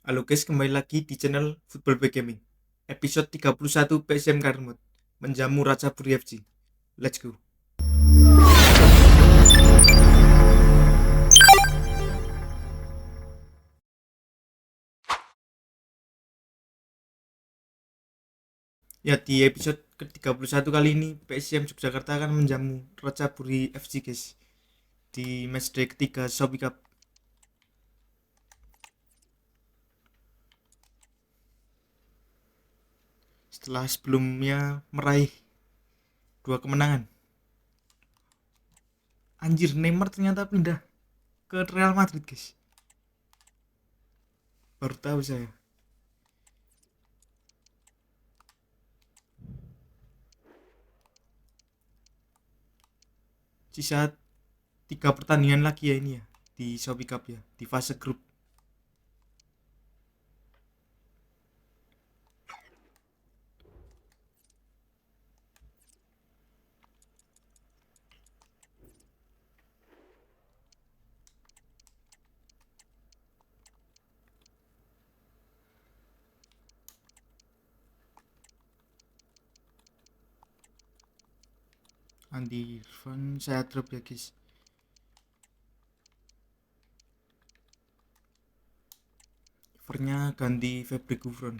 Halo guys, kembali lagi di channel Football by Gaming. Episode 31 PSIM Karmut menjamu Raja Buri FC. Let's go. Ya, di episode ke-31 kali ini PSIM Yogyakarta akan menjamu Raja Buri FC guys di matchday ketiga Shopee Cup. Setelah sebelumnya meraih 2 kemenangan. Anjir, Neymar ternyata pindah ke Real Madrid guys. Baru tahu saya. Sisa 3 pertandingan lagi ya ini ya di Shopee Cup ya, di fase grup. Andi Irfan saya drop ya guys. Covernya ganti fabric Gufron.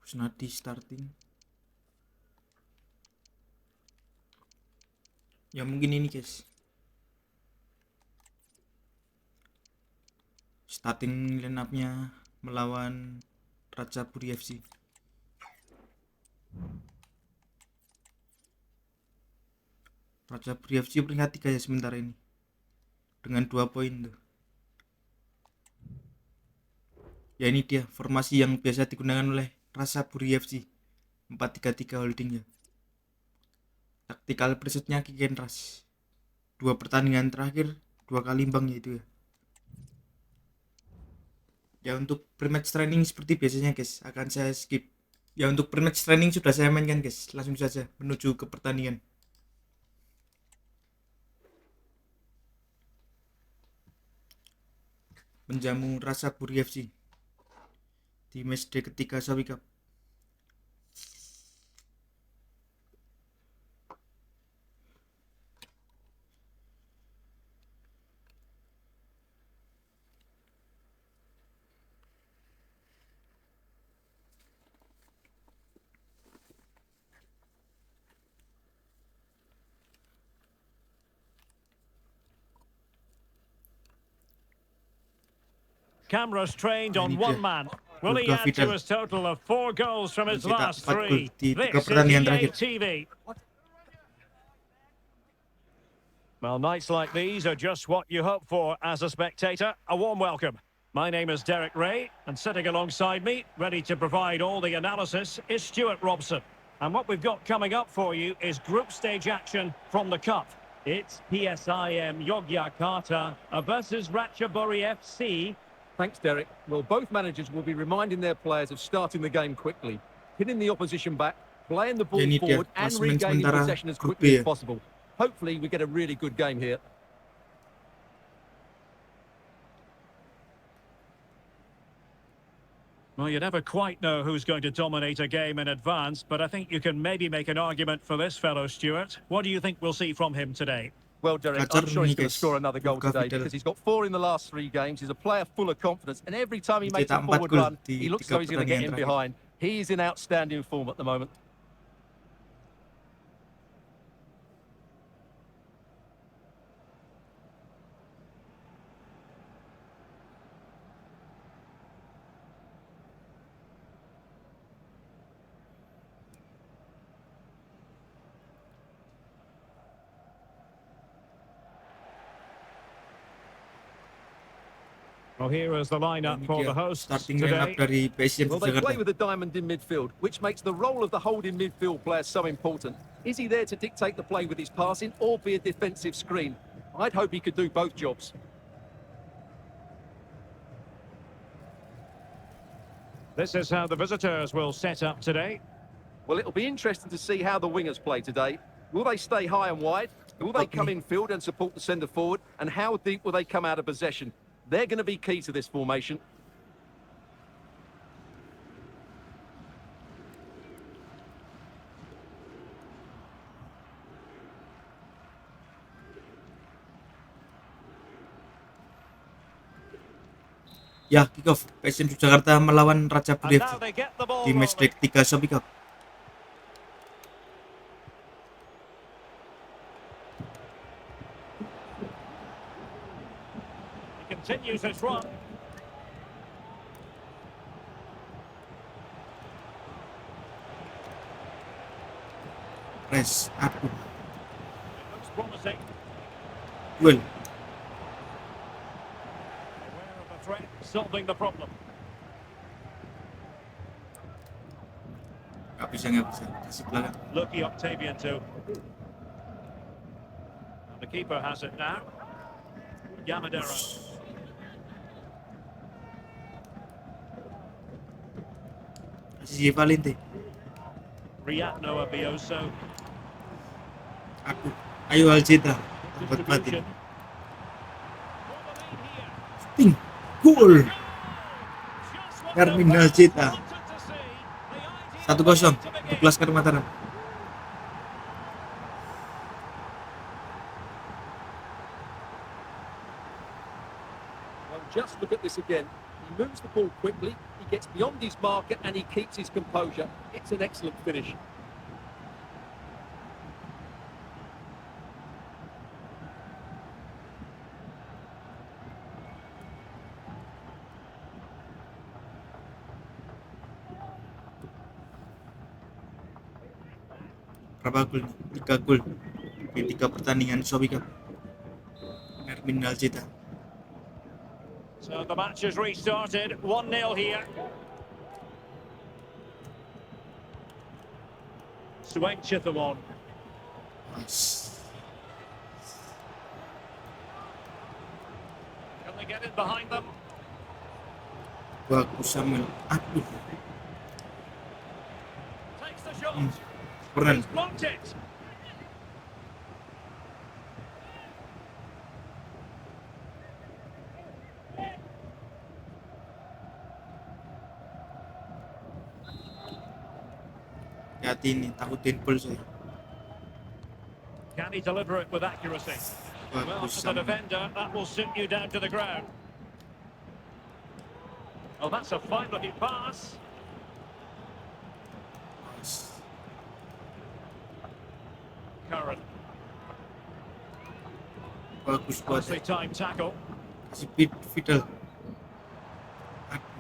Kusnadi starting. Ya mungkin ini guys, starting line up nya melawan Raja Buri FC. Raja Buri FC peringkat 3 ya sementara ini dengan 2 poin tuh. Ya ini dia formasi yang biasa digunakan oleh Raja Buri FC, 4-3-3 holding ya. Taktikal presetnya kick and rush. 2 pertandingan terakhir 2 kali imbang ya itu ya. Ya untuk pre-match training seperti biasanya guys akan saya skip. Ya untuk pre-match training sudah saya mainkan guys, langsung saja menuju ke pertandingan. Menjamu Raja Buri FC di matchday ketiga Shopee Cup. Cameras trained on one man. Will he add to his total of 4 goals from his last 3? This is EA TV. Well, nights like these are just what you hope for as a spectator. A warm welcome. My name is Derek Ray, and sitting alongside me, ready to provide all the analysis, is Stuart Robson. And what we've got coming up for you is group stage action from the Cup. It's PSIM Yogyakarta versus Ratchaburi FC. Thanks, Derek. Well, both managers will be reminding their players of starting the game quickly, hitting the opposition back, playing the ball forward and regaining possession as quickly as possible. Hopefully we get a really good game here. Well, you never quite know who's going to dominate a game in advance, but I think you can maybe make an argument for this fellow, Stuart. What do you think we'll see from him today? Well, Derek, I'm sure he's going to score another goal today because he's got 4 in the last 3 games. He's a player full of confidence, and every time he makes a forward run, he looks like he's going to get in behind. He's in outstanding form at the moment. Well, here is the lineup for the hosts starting lineup dari PSIM Well, they Yogyakarta. play with a diamond in midfield, which makes the role of the holding midfield player so important. Is he there to dictate the play with his passing or be a defensive screen? I'd hope he could do both jobs. This is how the visitors will set up today. Well, it'll be interesting to see how the wingers play today. Will they stay high and wide? Will they come infield and support the centre forward? And how deep will they come out of possession? They're going to be key to this formation. Ya, kick off PSIM Yogyakarta melawan Raja Buri FC di matchday ketiga Shopee Cup. Continues his run. Press, aku, Looks promising. duel. Aware of the threat, solving the problem. Gak bisa, kasih belakang. Lucky Octavian too. And the keeper has it now. Yamadera. Kasih Valente. Riatno Abioso. Aku, ayo Aljita, tempat batin. Ting, gol. Hermin Aljita. 1-0 untuk Laskar Mataram. Well, just look at this again. He moves the ball quickly, he gets beyond his marker and he keeps his composure. It's an excellent finish. Berapa gol? 3 gol di 3 pertandingan Shopee Cup. Hermin Aljita. So the match has restarted. 1-0 here. Sueng Chithamon. Can they get it behind them? Bagus Samuel. Aduh, Takes the shot. keren. He's blocked it. Hati ini, takutin pul saya. Can he deliver it with accuracy? Well, Bagus for the Samuel. defender, that will sink you down to the ground. Oh, that's a fine-looking pass. Curran. Bagus buat Nicely timed tackle. kasih Vidal. Aduh,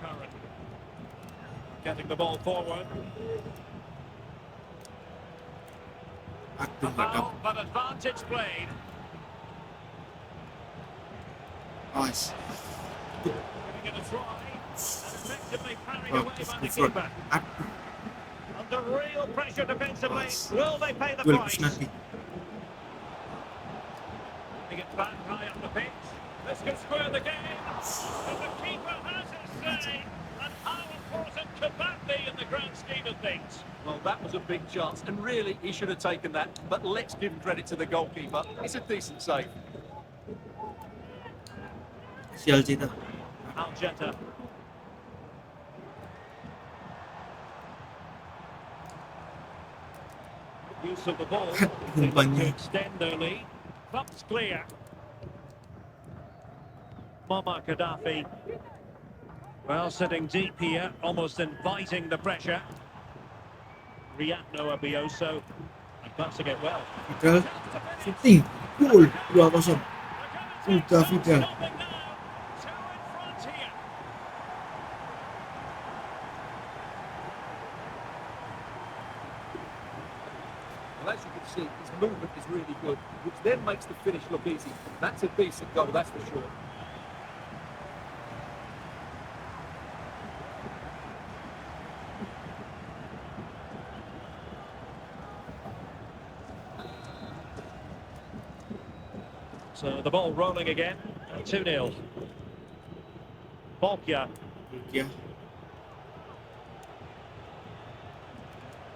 Curran. Getting the ball forward. aduh, A gak dapet. foul, but advantage played. Awas. Giving it a try. And effectively parried away Bagus by di the front. keeper. Aduh, Under real pressure defensively. Will they pay the duel price? nanti. Getting it back high up the pitch. This could square the game. And the keeper has his say. And how important could that be in the grand scheme of things? Well, that was a big chance, and really he should have taken that. But let's give credit to the goalkeeper. It's a decent save. Kasih Aljita. Aljeta. Use of the ball. They look to extend their lead. Bumps clear. Mama Gaddafi. Well, sitting deep here, almost inviting the pressure. Riatno Abioso. And passing it well. Vidal, shooting, gol, 2-0. Udah Vidal. Stopping now. Two in front here. Well, as you can see, his movement is really good, which then makes the finish look easy. That's a decent goal, that's for sure. So the ball rolling again. 2-0. Bolkia. dia.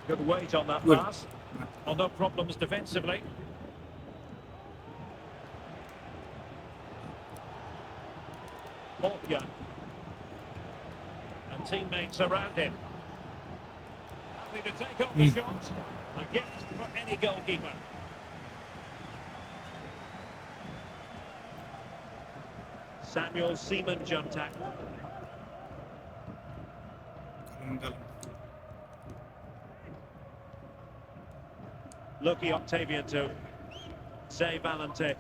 Good weight on that Good. pass. Well, no problems defensively. Morgan. And teammates around him. Happy to take off the shot. A gift for any goalkeeper. Samuel Seaman Juntak. Kalem. Lucky Octavian to Zay Valente.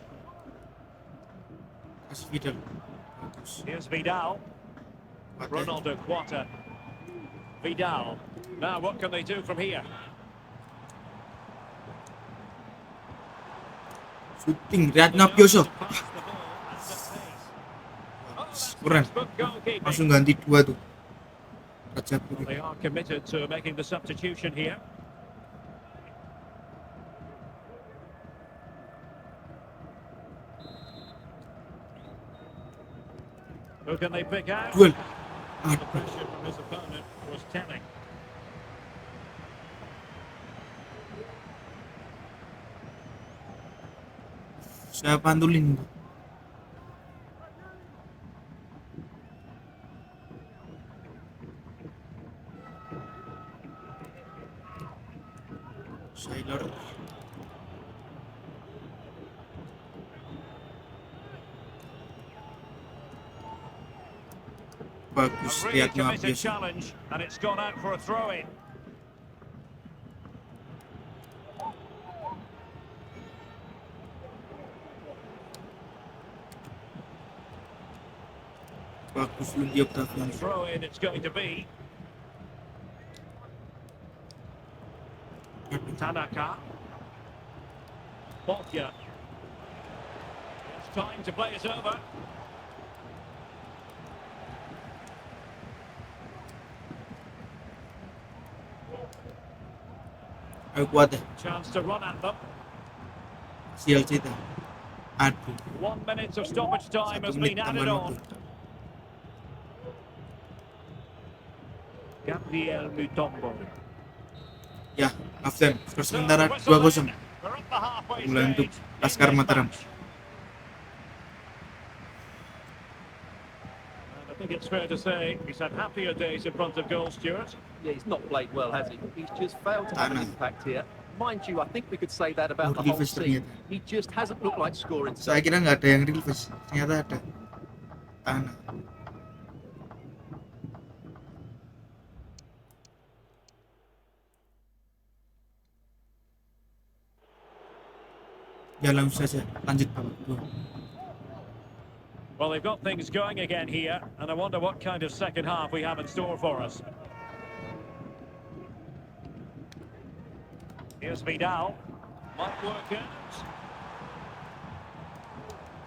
Kasih Vidal. Bagus. Here's Vidal. Kuat ya. Ronaldo Quata. Vidal. Now what can they do from here? Shooting Riadna Pioso. Kurang. Langsung ganti 2 tuh. Jayapura. They are committed to making the substitution here. Who can they pick out? Duel. The pressure from his opponent was telling. Saya pantulin. Sailor. Bagus A really lihat committed Pioso. challenge, and it's gone out for a throw-in. Bagus Untuk Ahmad. Throw-in it's going to be. Tanaka. Botya. It's time to play it over. Ayo kuat ya. Chance to run at them. Sial kita. Aduh. 1 minute of stoppage time 1 has menit been added tambahan on. waktu. Gabriel Mutombo. Ya, halftime. Skor sementara So, whistle 2-0. in. We're at the halfway Mulai untuk stage Laskar in this Mataram. match. And I think it's fair to say he's had happier days in front of goal, Stuart. Yeah, he's not played well, has he? He's just failed to have an Tanah. impact here. Mind you, I think we could say that about the whole Release team. ternyata. He just hasn't looked like scoring Saya today. kira nggak ada yang release. Ternyata ada. Tanah. Ya langsung saja. Lanjut Bapak. Dua. Well, they've got things going again here, and I wonder what kind of second half we have in store for us. Here's Vidal. Might work out.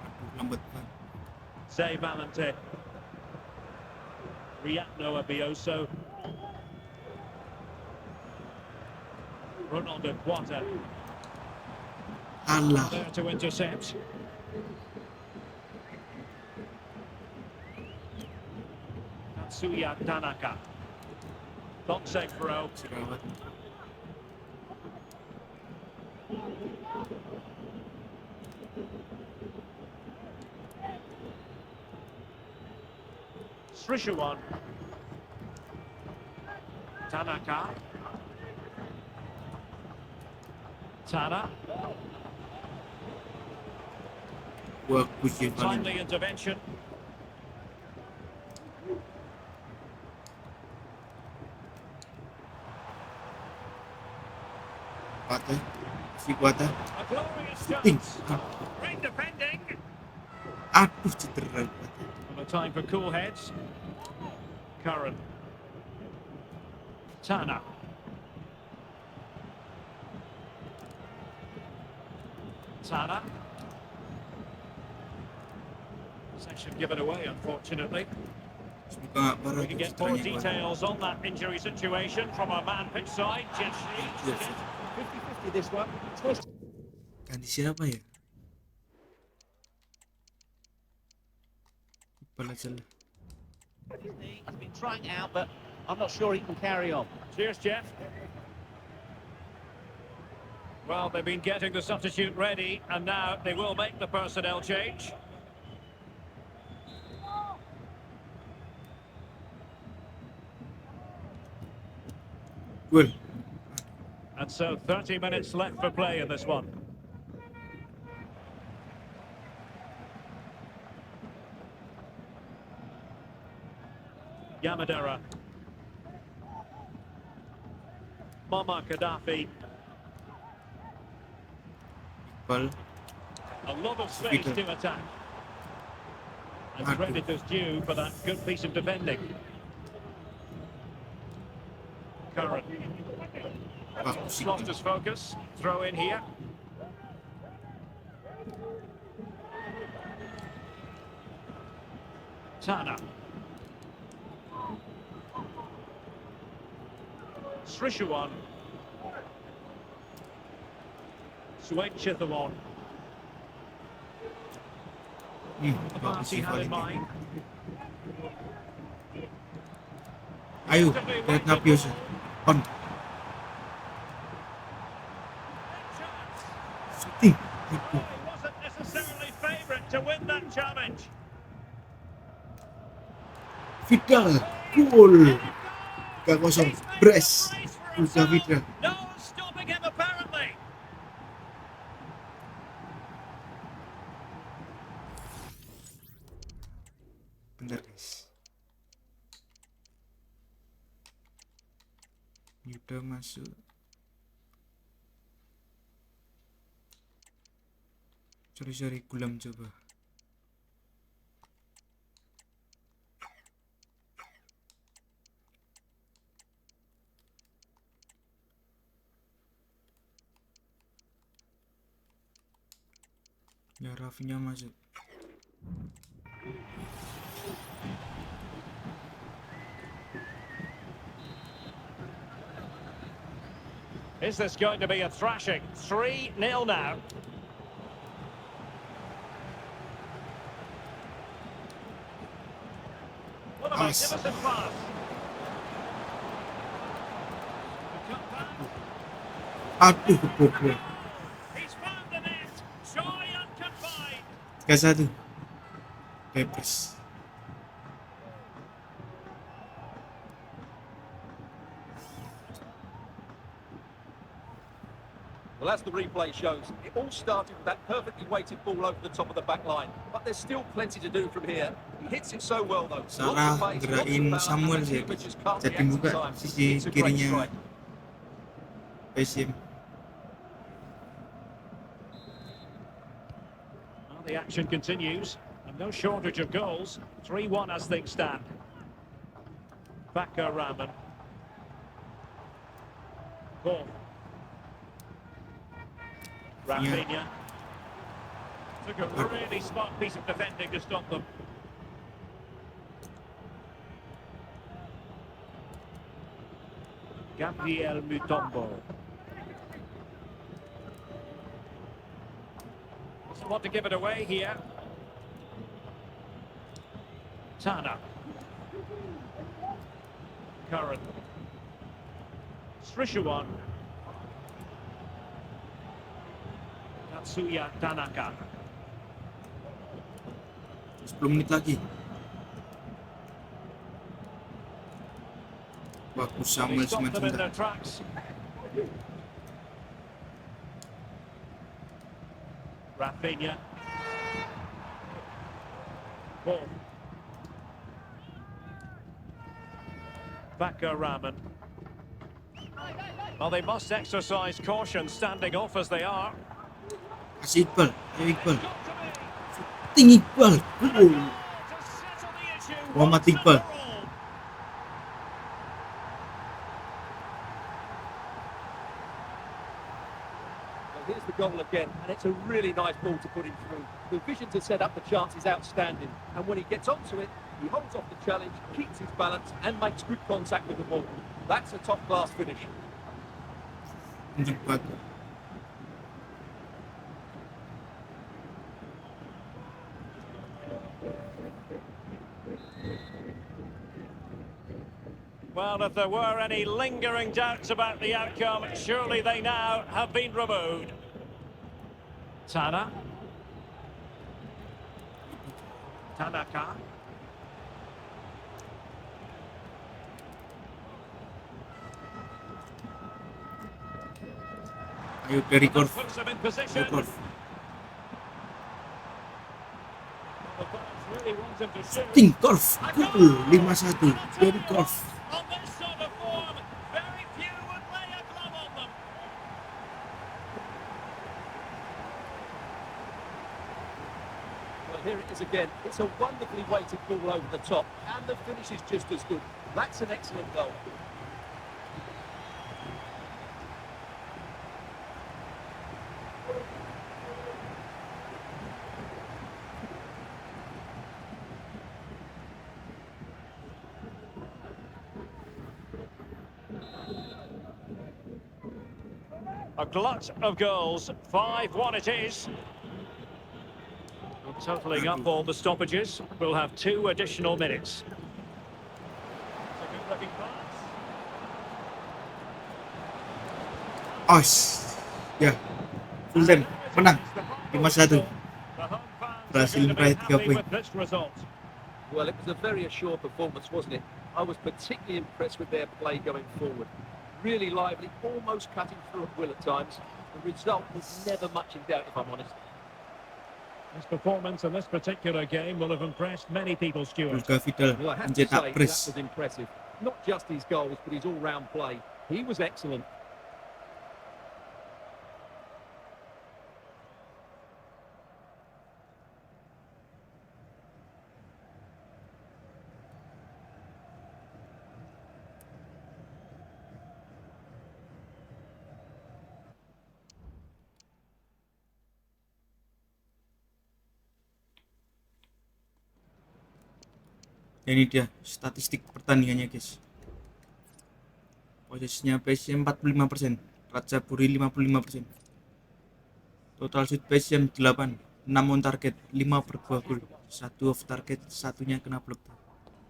Aduh, lambat banget. Zay Valente. Riatno Abioso. Ronaldo Quata. Allah. There to intercept. Tatsuya Tanaka. Don't say throw. Jerawat. Srishawan. Tanaka. Tana. Bagus ya paling. Timely intervention. Kuat ya. Si kuat ya. A glorious Shooting. chance. Great defending. Aduh cedera kuat ya. And a time for cool heads. Curran. Tana. Tana. Possession given away, unfortunately. Semoga nggak parah We can tuh get more cederanya kuat. details on that injury situation from our man pitch side. Just Yes. 50-50 this one. Twist. Ganti siapa ya? Lupa aja lah. He's been trying out, but I'm not sure he can carry on. Cheers, Jeff. Well, they've been getting the substitute ready, and now they will make the personnel change. Gol. And so 30 minutes left for play in this one. Yamadera. Mama Gaddafi. Ball. A lot of space to attack. And credit is due for that good piece of defending. Curran. Lost his focus. Throw in here. Tana. Srishuan. Swain Chithamon. The pass he had in mind. Ayo, lihat Napius. On. Shooting. He wasn't necessarily favourite to win that challenge. Vidal. Gol. 3-0. Brace. Udah Vidal. No stopping him apparently. Bentar guys. Ini udah masuk. Sorry gulam coba. Ya Rafinya masuk. Is this going to be a thrashing? 3-0 now. What a magnificent pass. Aduh, goblok. He's found the net. Joy unconfined. 3-1. Bebas. Well, as the replay shows, it all started with that perfectly weighted ball over the top of the back line. But there's still plenty to do from here. He hits it so well, though. Salah gerakin Samuel sih. Jadi buka sisi kirinya PSIM. Well, the action continues, and no shortage of goals. 3-1 as things stand. Tawaran. Ball. Rafinha. Took a really smart piece of defending to stop them. Gabriel Mutombo. Doesn't want to give it away here. Tana. Curran. Srishuan. Tatsuya Tanaka. 10 menit lagi. Bagus Samuel Stop them in sebentar. their tracks. Rafinha. Ball. Tawaran. Well, they must exercise caution standing off as they are. Kasih Iqbal, ayo Iqbal. Shooting Iqbal. Muhammad Iqbal. Well, here's the goal again, and it's a really nice ball to put him through. The vision to set up the chance is outstanding, and when he gets onto it, he holds off the challenge, keeps his balance, and makes good contact with the ball. That's a top-class finish. Untuk bagus. Well, if there were any lingering doubts about the outcome, surely they now have been removed. Tana. Tanaka. Ayo dari And that Korf. puts them in Ayo position. Korf. The fans really want him to shoot. Ting Korf. 5-1 dari Korf. On this sort of form, very few would lay a glove on them. Well, here it is again. It's a wonderfully weighted ball over the top, and the finish is just as good. That's an excellent goal. A glut of goals, 5-1 it is. Totalling up all the stoppages, we'll have 2 additional minutes. It's a good-looking pass. Os. Ya. Full time. Menang. 5-1. Berhasil meraih 3 poin. Well, it was a very assured performance, wasn't it? I was particularly impressed with their play going forward. Really lively, almost cutting through at will at times. The result was never much in doubt, if I'm honest. His performance in this particular game will have impressed many people, Stuart. Untuk Vidal Well, I have to say, mencetak that brace. was impressive. Not just his goals, but his all-round play. He was excellent. Ini dia statistik pertandingannya, guys. Posisinya PSIM 45%, Raja Buri 55%. Total shoot PSIM 8, 6 on target, 5 berbuah gol, 1 off target, 1-nya kena blok.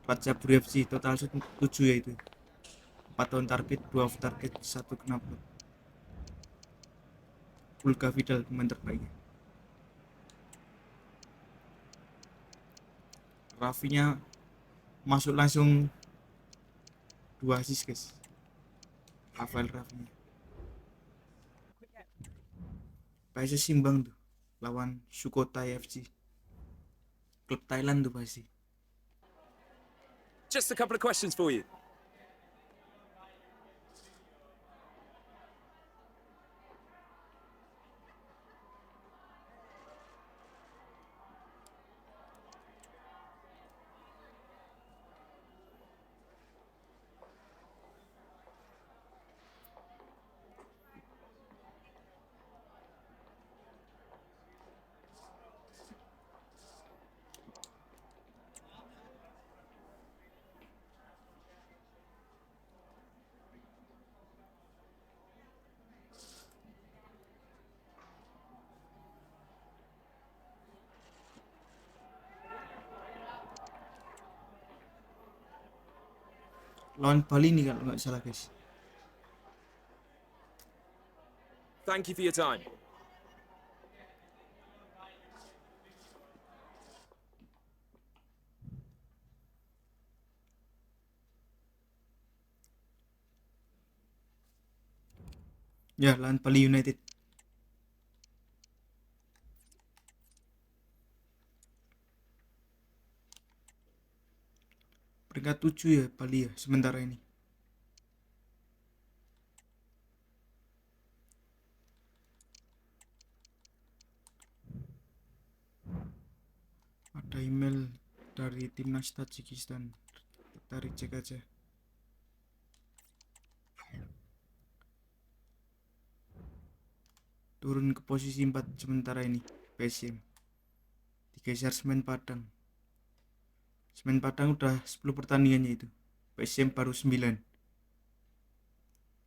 Raja Buri FC total shoot 7 yaitu 4 on target, 2 off target, 1 kena blok. Untuk Vidal pemain terbaiknya. Rafinya masuk langsung 2 assist, guys. Rafael Rafinya. PSIS imbang tuh lawan Sukhothai FC. Klub Thailand tuh pasti. Just a couple of questions for you. Lawan Bali nih kalau nggak salah, guys. Thank you for your time. Ya, lawan Bali United. Peringkat 7 ya Bali ya sementara ini. Ada email dari timnas Tajikistan. Tarik cek aja. Turun ke posisi 4 sementara ini PSIM. Digeser Semen Padang. Semen Padang udah 10 pertandingannya itu. PSIM baru 9.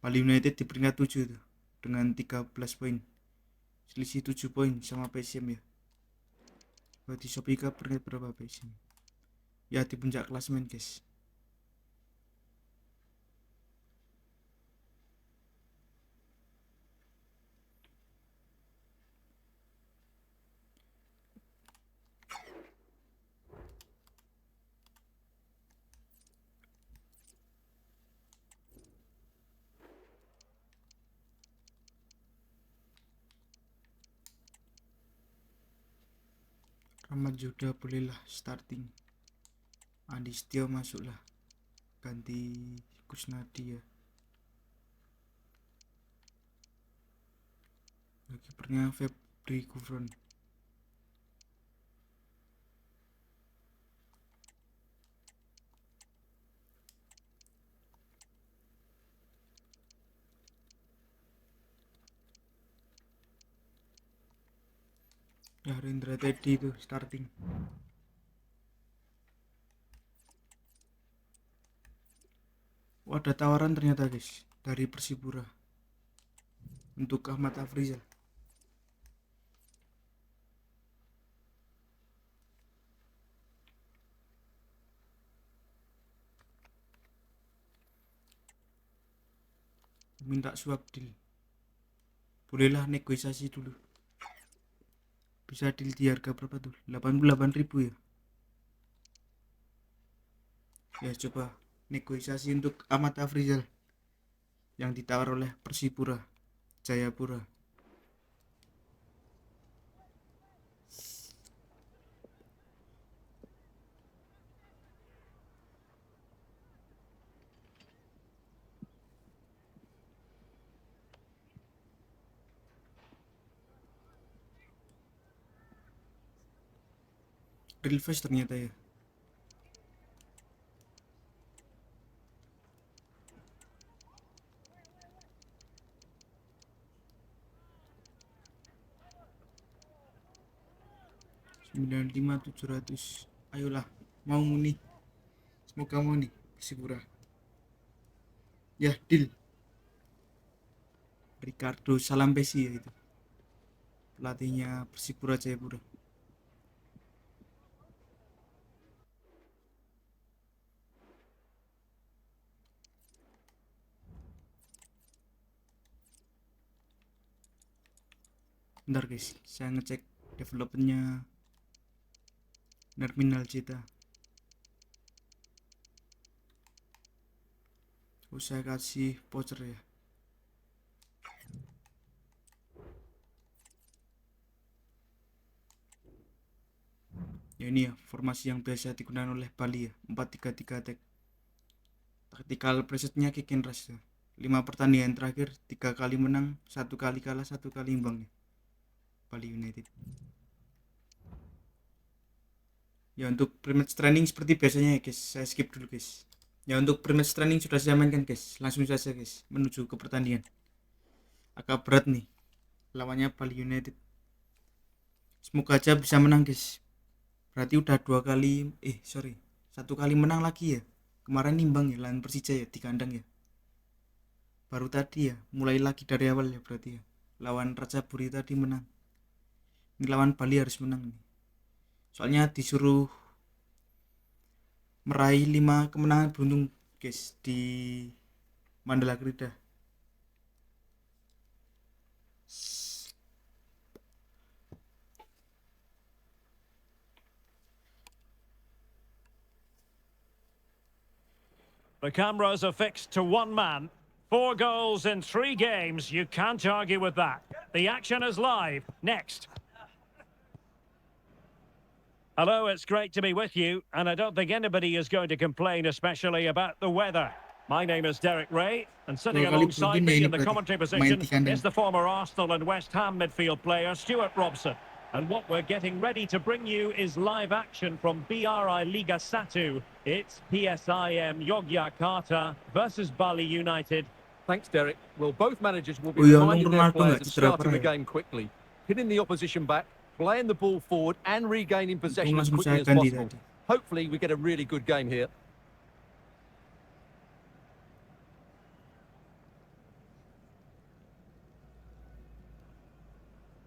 Bali United di peringkat 7 itu dengan 13 poin. Selisih 7 poin sama PSIM ya. Berarti Shopika peringkat berapa PSIM? Ya di puncak klasemen, guys. Ahmad Juda bolehlah starting. Andi Setio masuklah ganti Kusnadi ya. Kipernya Febri Gufron. Ya, Rendra Teddy itu starting. Oh, ada tawaran ternyata guys dari Persipura untuk Ahmad Afhridzal. Minta swap deal. Bolehlah negosiasi dulu. Bisa deal di harga berapa tuh? 88.000 ya. Ya coba negosiasi untuk Ahmad Afhridzal yang ditawar oleh Persipura Jayapura. Real face ternyata ya. $95.700. Ayolah, mau nih. Semoga mau nih Persipura. Ya, deal. Ricardo Salampesi ya itu. Pelatihnya Persipura Jayapura. Bentar guys, saya ngecek developmentnya Terminal Cita. Saya kasih voucher ya. Ya ini ya formasi yang biasa digunakan oleh Bali ya, 4-3-3 attack. Tactical presetnya kick and rush ya. 5 pertandingan terakhir 3 kali menang, 1 kali kalah, 1 kali imbang ya. Bali United. Ya untuk pre-match training seperti biasanya ya guys, saya skip dulu guys. Ya untuk pre-match training sudah saya mainkan guys, langsung saja guys menuju ke pertandingan. Agak berat nih lawannya Bali United. Semoga aja bisa menang guys. Berarti udah 1 kali menang lagi ya. Kemarin imbang ya lawan Persija ya di kandang ya. Baru tadi ya, mulai lagi dari awal ya berarti ya. Lawan Raja Buri tadi menang. Ini lawan Bali harus menang nih. Soalnya disuruh meraih 5 kemenangan beruntun guys di Mandala Krida. The cameras are fixed to one man. 4 goals in 3 games. You can't argue with that. The action is live. Next. Hello, it's great to be with you, and I don't think anybody is going to complain, especially about the weather. My name is Derek Ray, and sitting alongside me in the commentary position is the former Arsenal and West Ham midfield player, Stuart Robson. And what we're getting ready to bring you is live action from BRI Liga 1. It's PSIM Yogyakarta versus Bali United. Thanks, Derek. Well, both managers will be reminding their players of starting the game quickly, hitting the opposition back, playing the ball forward and regaining possession as quickly as possible. Hopefully we get a really good game here.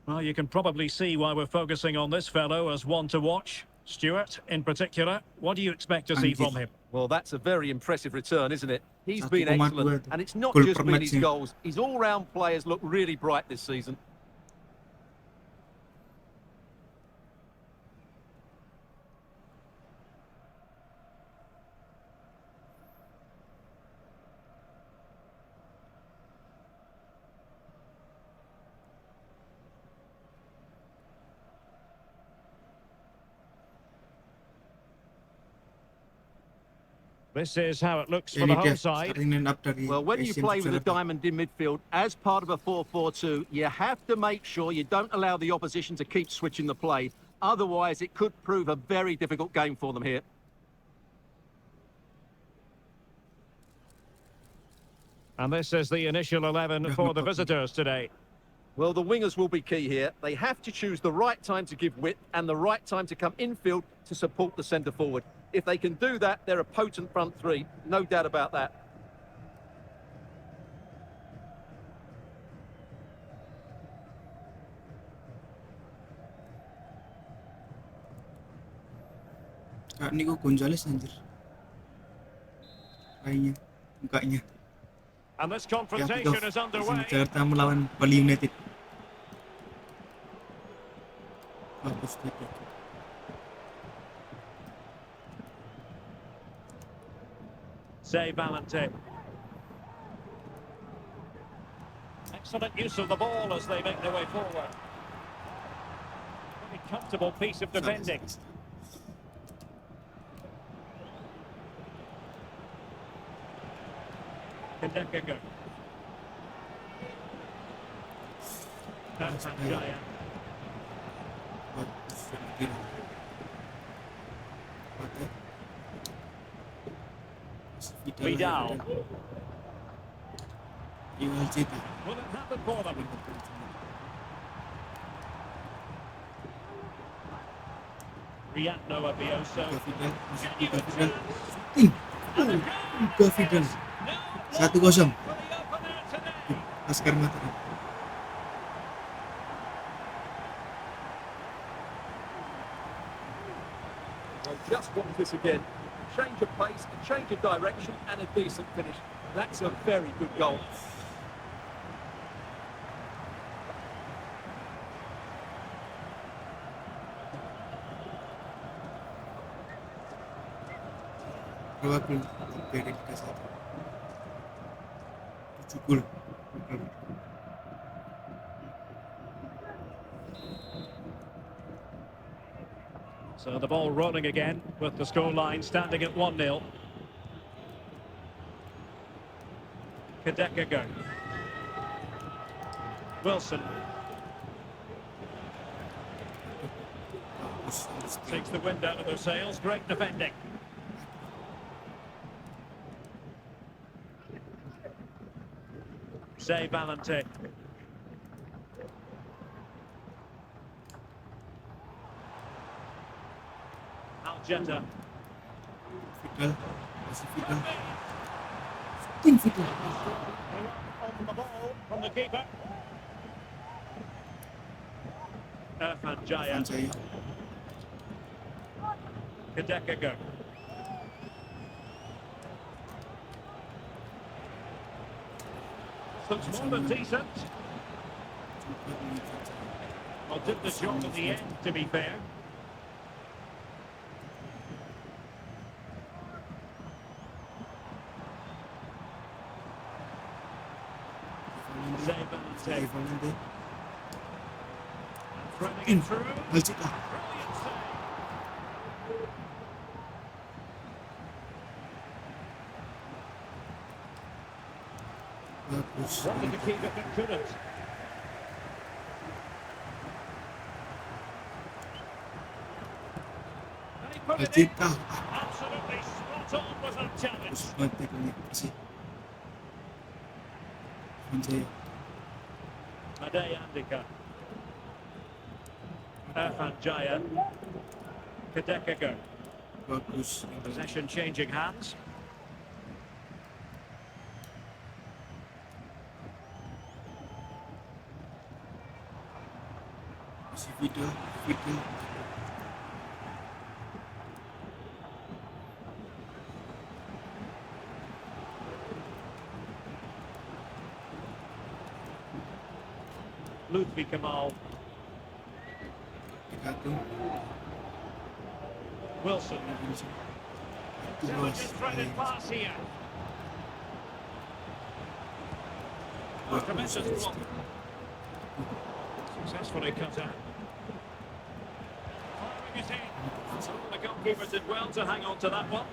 Well, you can probably see why we're focusing on this fellow as one to watch. Stuart, in particular, what do you expect to see from him? Well, that's a very impressive return, isn't it? He's been excellent, and it's not just been his goals. His all-round players look really bright this season. This is how it looks Ya, for ini the dia home side. starting line up dari Well, when you PSIM play with a Yogyakarta. diamond in midfield as part of a 4-4-2, you have to make sure you don't allow the opposition to keep switching the play. Otherwise, it could prove a very difficult game for them here. And this is the initial 11 for the visitors today. Well, the wingers will be key here. They have to choose the right time to give width and the right time to come infield to support the centre forward. If they can do that, they're a potent front three, no doubt about that. Kak Nico Gonzalez anjir. Kayaknya mukanya. And this Ya, confrontation PSIM is underway. Jakarta melawan Bali United. Bagus dia. Say Valente. Excellent use of the ball as they make their way forward. Very comfortable piece of defending. Kendekago. Jaya. Bagus dia. Vidal. Iwal Cita. Will it happen for them? Riatno Abioso. Vidal, masuk juga Vidal. Juga Vidal. 1-0. Laskar Mataram. Well, just watch this again. Change of pace, a change of direction, and a decent finish. That's a very good goal. Berapa gol? Dari Liga 1. 7 gol. So the ball rolling again with the scoreline standing at 1-0. Kendekago. Wilson takes the wind out of their sails. Great defending. Say Valente. Aljeta. Vidal, masih Vidal. Shooting Vidal. On the ball from the keeper. Irfan Jaya. Jaya. Kendekago. Looks more than decent. Well, did the job in the end, to be fair. Say Valente. Threading it through. Iwal Cita. Brilliant save. Bagus. Wanted to keep it but couldn't. And he put Iwal it in. Cita. Absolutely spot on with that challenge. Bagus banget tackle-nya. Masih. Jaya. Madej Andika. Irfan Jaya. Kendekago. Bagus. Possession changing hands. Masih Vidal. Vidal. Lutfi Kamal. Dikagum. Wilson. Itu bos. Intelligent threaded pass here. Tremendous block. Successfully cut out. Firing it in. The goalkeeper did well to hang on to that one.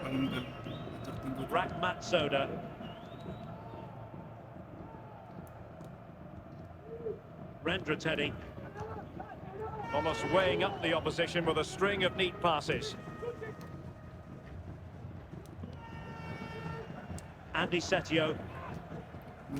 penunggal tertinggi. Rahmat Soda. Rendra Teddy. Almost weighing up the opposition with a string of neat passes. Andy Setio.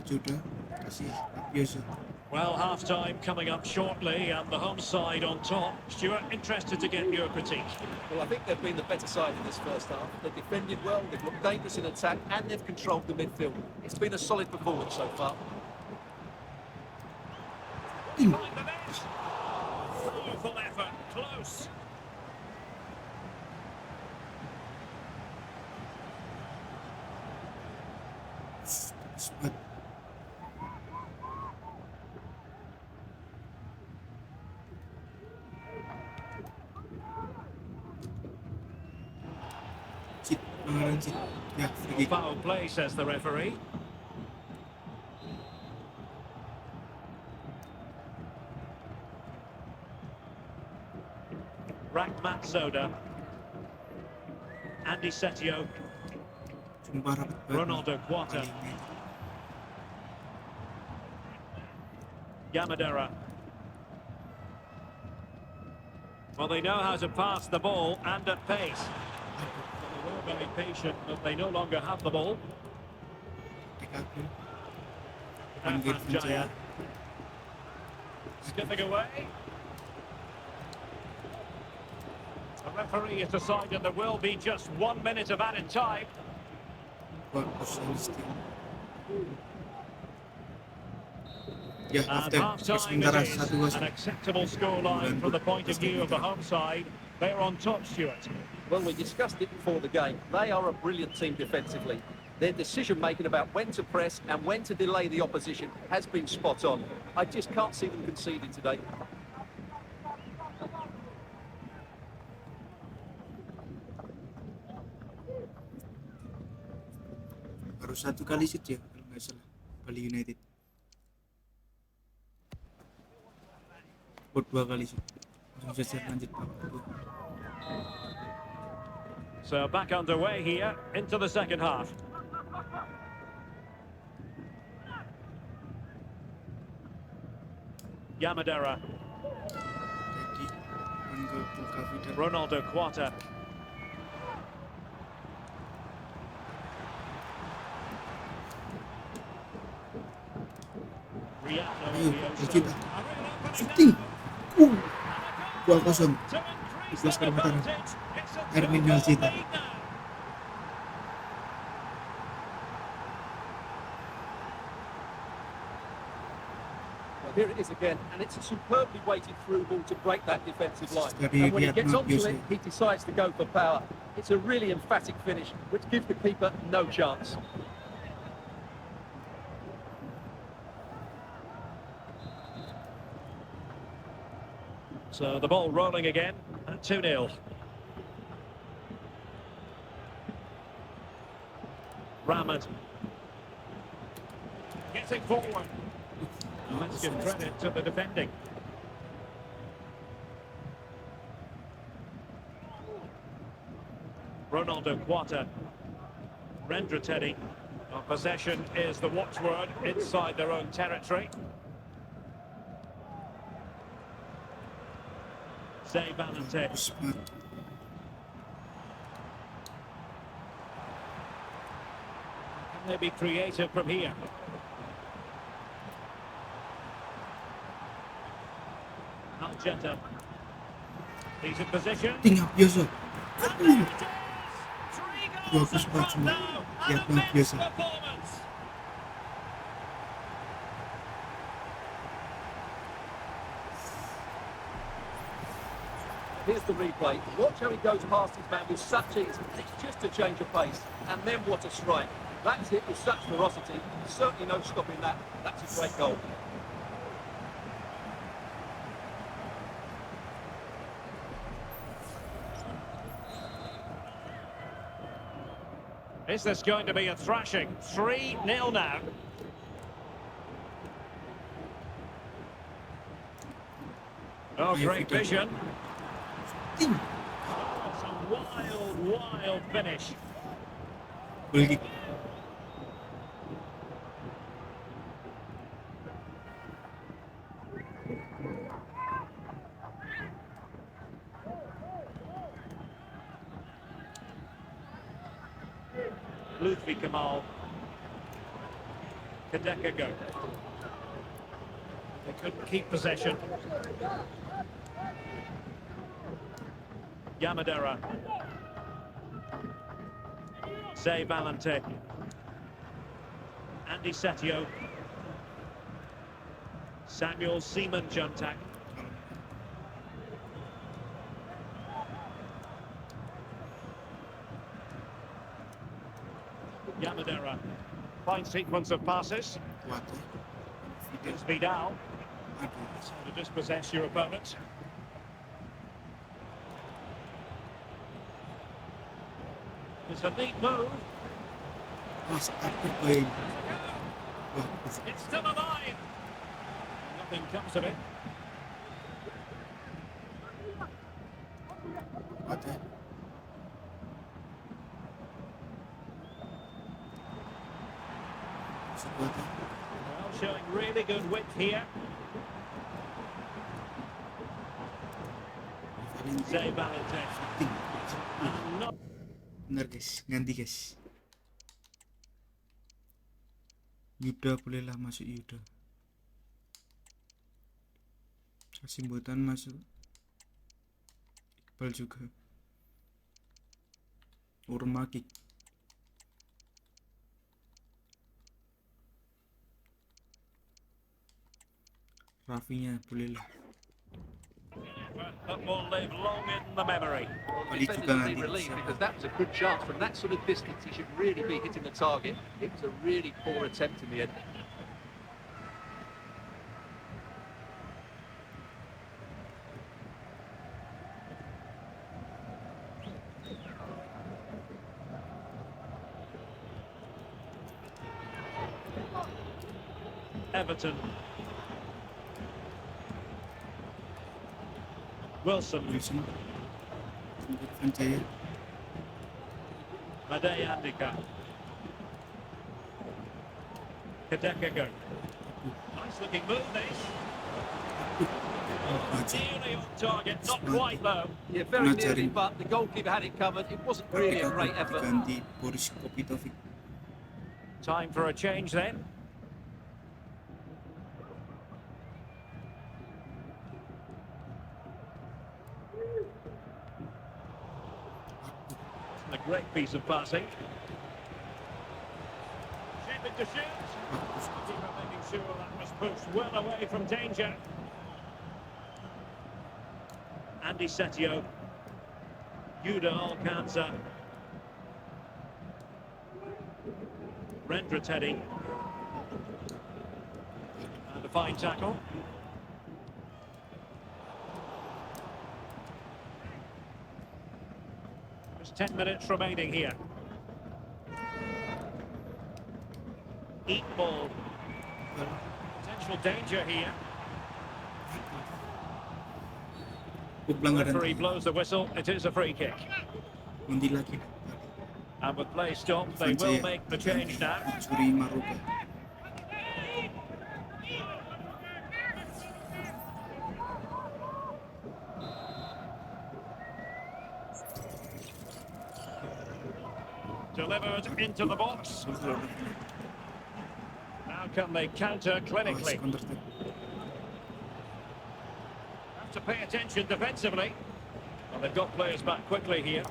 Sudah kasih biasa. Well, half-time coming up shortly and the home side on top. Stuart, interested to get your critique. Well, I think they've been the better side in this first half. They've defended well, they've looked dangerous in attack, and they've controlled the midfield. It's been a solid performance so far. Behind the net. Powerful effort, close. Cepat. Sit, pelanggaran sit. Ya, free kick. Foul play, says the referee. Rahmat Soda. Andy Setio. Sumpah rapat banget. Ronaldo Quata. Palingnya. Yamadera. Well, they know how to pass the ball and at pace. They were very patient, but they no longer have the ball. TKP. Depan gate Ahmad Jaya. Jaya. Skipping away. The referee has decided there will be just 1 minute of added time. Bagus Alistair. Ya, And half-time. half-time Sementara it is 1-0. an acceptable scoreline from the point of view of the home side. They're on top, Stuart. Well, we discussed it before the game. They are a brilliant team defensively. Their decision-making about when to press and when to delay the opposition has been spot on. I just can't see them conceding today. Baru 1 kali shoot ya kalau nggak salah Bali United. Buat 2 kali shoot. Langsung saja lanjut babak kedua. So back underway here into the second half. Yamadera. Jadi Angga Bulgavi dan Ronaldo Quata. ayo kita shooting. 2-0. 11 perempuan. Hermin Yalcita. Well, here it is again, and it's a superbly weighted through ball to break that defensive line. Dari And when he gets Riyad onto Mahrez. it, he decides to go for power. It's a really emphatic finish, which gives the keeper no chance. So the ball rolling again at 2-0. Rahmat. Getting forward. Let's give credit to the defending. Ronaldo Quata. Rendra Teddy. Possession is the watchword inside their own territory. Zay Valente. Smart. Can they be creative from here? Aljeta. He's in position. Tinggal biasa. And there it is. 3 goals 24 up front cuma. now. Ya, And that's biasa. performance. Here's the replay. Watch how he goes past his man with such ease. It's just a change of pace. And then what a strike. That's hit with such ferocity. Certainly no stopping that. That's a great goal. Is this going to be a thrashing? 3-0 now. Oh, great vision. Ting. Some Wild finish. Goal kick. Lutfi Kamal. Kadeka. They couldn't keep possession. Yamadera. Zay Valente. Andy Setio. Samuel Seaman Juntak. Yamadera. Fine sequence of passes. Kuat ya. It's Vidal. Aduh. So to dispossess your opponent. It's a neat move. Mas aku baik. Wah, It's still alive. Nothing comes of it. kuat ya. Sekuat ya. Well, showing really good width here. Zay Valente. Not Bener guys, ganti guys. Yuda bolehlah masuk Yuda. Kasimbutan masuk. Iqbal juga. Urma kick. Rafinya bolehlah. that will live long in the memory. Balik juga Defenders nanti. need relief because that was a good chance. From that sort of distance, he should really be hitting the target. It was a really poor attempt in the end. Everton. Wilson. Wilson. Mendapatkan Jaya. Madej Andika. Kadeka. Nice looking move this. Nearly on target, not quite though. Yeah, very nearly, but the goalkeeper had it covered. It wasn't really a great effort. Diganti Boris Kopitovic. Time for a change then. A great piece of passing. Shaping to shoot. Keeper making sure that was pushed well away from danger. Andy Setio. Yuda Alcanza. Rendra Teddy. And a fine tackle. There's 10 minutes remaining here. Eat ball. Potential danger here. Pelanggaran. Referee blows the whistle. It is a free kick. Nanti lagi. And with play stopped, they will make the change now. Curi Maruga. Delivered into the box. Now can they counter clinically? Have to pay attention defensively. Well, they've got players back quickly here.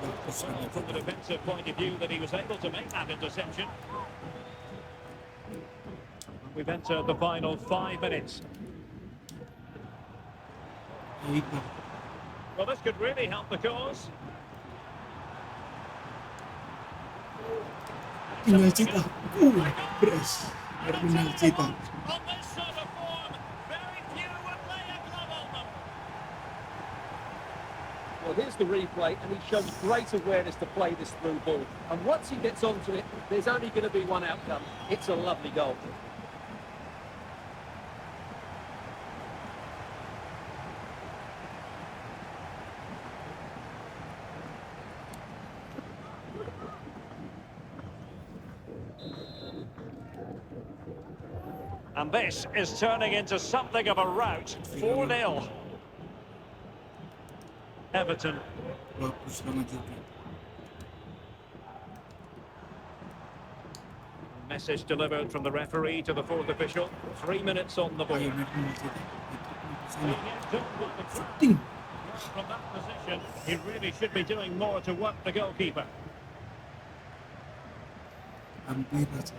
Well, from the defensive point of view that he was able to make that interception. We've entered the final 5 minutes. Well, this could really help the cause. Tinggal Cita. Beres. Terminal Cita. On this sort of form, very few would lay a glove on them. Well, here's the replay, and he shows great awareness to play this through ball. And once he gets onto it, there's only going to be one outcome. It's a lovely goal. And this is turning into something of a rout. 4-0. Everton. Bagus banget juga. Message delivered from the referee to the fourth official. 3 minutes on the board. Ayo Nerminal Cita. Shooting. From that position, he really should be doing more to work the goalkeeper. Hampir aja.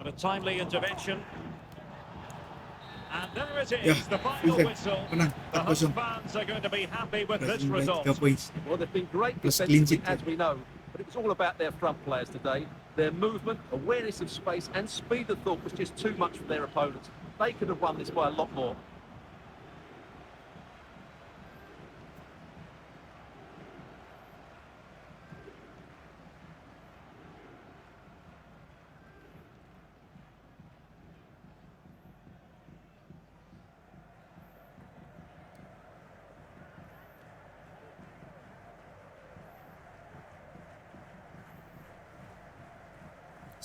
And a timely intervention. And there it Ya, is, the final Wilson, whistle. menang The 4-0. fans are going to be happy with this Berhasil meraih result. 3 poin. Well, they've been great Plus clean defensively, sheet. as we know, but it was all about their front players today. Their movement, awareness of space, and speed of thought was just too much for their opponents. They could have won this by a lot more.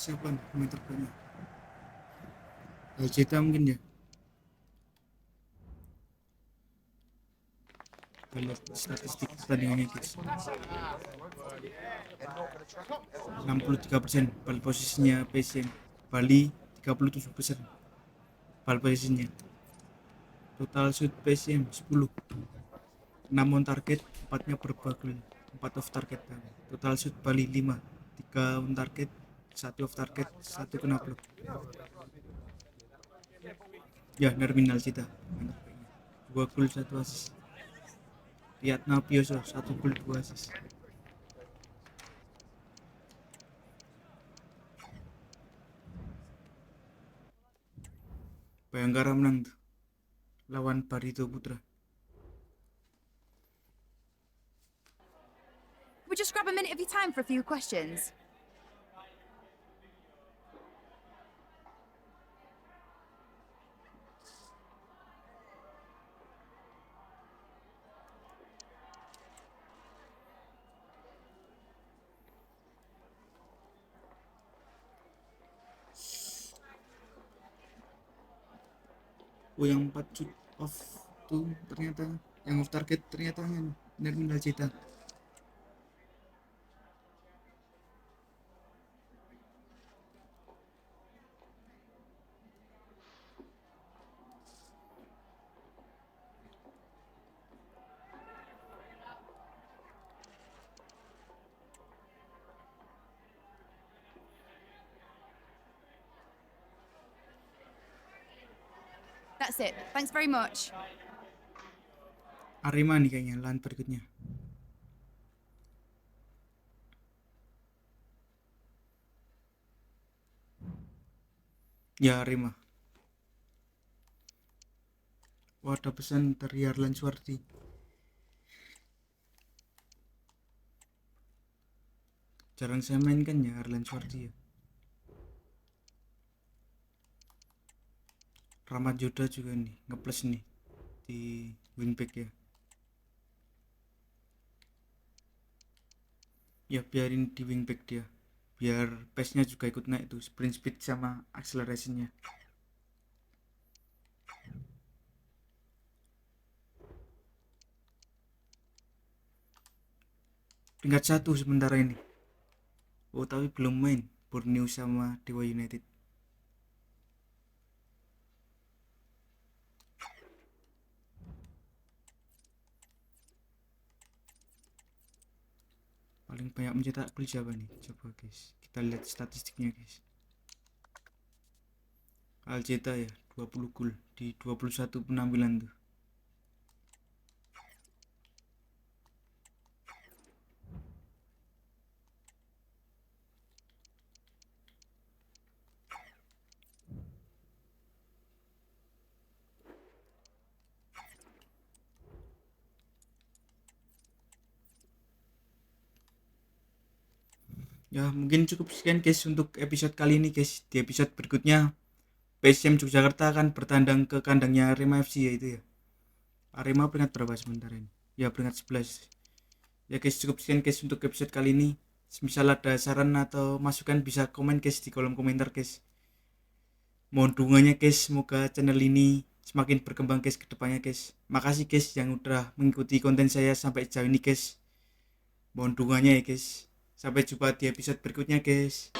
Siapa nih pemain terbanyak? Cita mungkin ya. Kita lihat statistik pertandingannya guys. 63% ball posisinya PSIM Bali, 37% ball posisinya. Total shoot PSIM 10, 6 on target, 4-nya berbagul, 4 off target. Total shoot Bali 5, 3 on target, 1 off target, 1 kena blok. Ya, Nerminal Cita 2 gol 1 assist. Lihat Napioso 1 gol 2 assist. Bayangkara menang tuh lawan Barito Putra. We'll just grab a minute of your time for a few questions. Oh, yang 4 shoot off tuh ternyata yang off target ternyata Nerminal Cita. That's it. Thanks very much. Arema nih kayaknya lawan berikutnya. Ya, Arema. Wah, ada pesan dari Arlan Suwardi. Jarang saya main kan ya Arlan Suwardi ya. Rahmat Joda juga nih ngeplus nih di wingback ya. Ya biarin di wingback dia, biar pace-nya juga ikut naik tuh, sprint speed sama acceleration-nya. Peringkat 1 sementara ini. Oh, tapi belum main Borneo sama Dewa United. Paling banyak mencetak gol siapa nih? Coba guys, kita lihat statistiknya guys. Aljeta ya 20 gol di 21 penampilan tuh. Ya mungkin cukup sekian guys untuk episode kali ini guys. Di episode berikutnya PSIM Yogyakarta akan bertandang ke kandangnya Arema FC ya itu ya. Arema peringkat berapa sementara ini? Ya peringkat 11. Ya guys, cukup sekian guys untuk episode kali ini. Misal ada saran atau masukan bisa komen guys di kolom komentar guys. Mohon dukungannya guys, semoga channel ini semakin berkembang guys ke depannya guys. Makasih guys yang udah mengikuti konten saya sampai sejauh ini guys. Mohon dukungannya ya guys. Sampai jumpa di episode berikutnya guys.